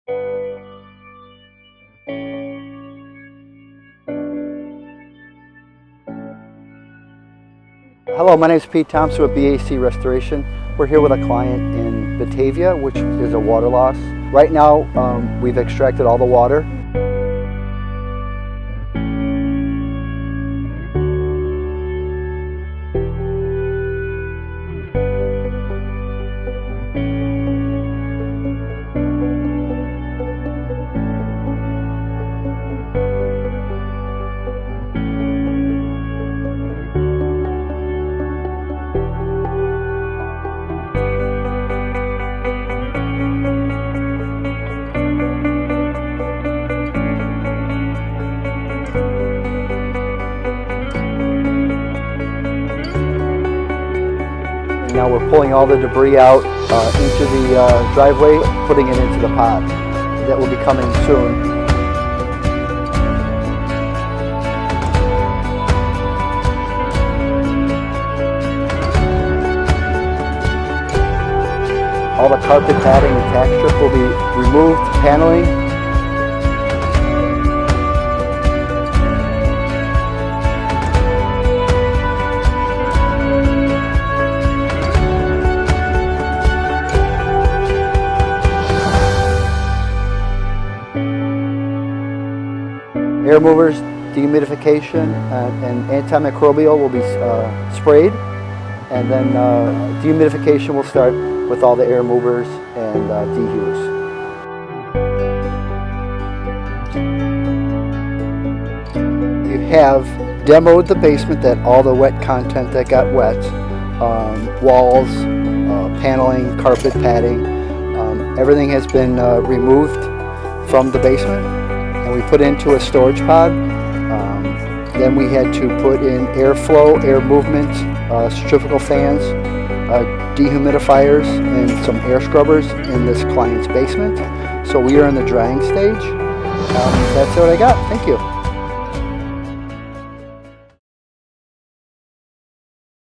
Hello, my name is Pete Thompson with BAC Restoration. We're here with a client in Batavia, which is a water loss. Right now, we've extracted all the water. Now we're pulling all the debris out into the driveway, putting it into the pot. That will be coming soon. All the carpet padding and tack strip will be removed, paneling. Air movers, dehumidification, and antimicrobial will be sprayed, and then dehumidification will start with all the air movers and dehumors. We have demoed the basement, that all the wet content that got wet, walls, paneling, carpet padding, everything has been removed from the basement. And we put into a storage pod. Then we had to put in airflow, air movement, centrifugal fans, dehumidifiers, and some air scrubbers in this client's basement. So we are in the drying stage. That's what I got. Thank you.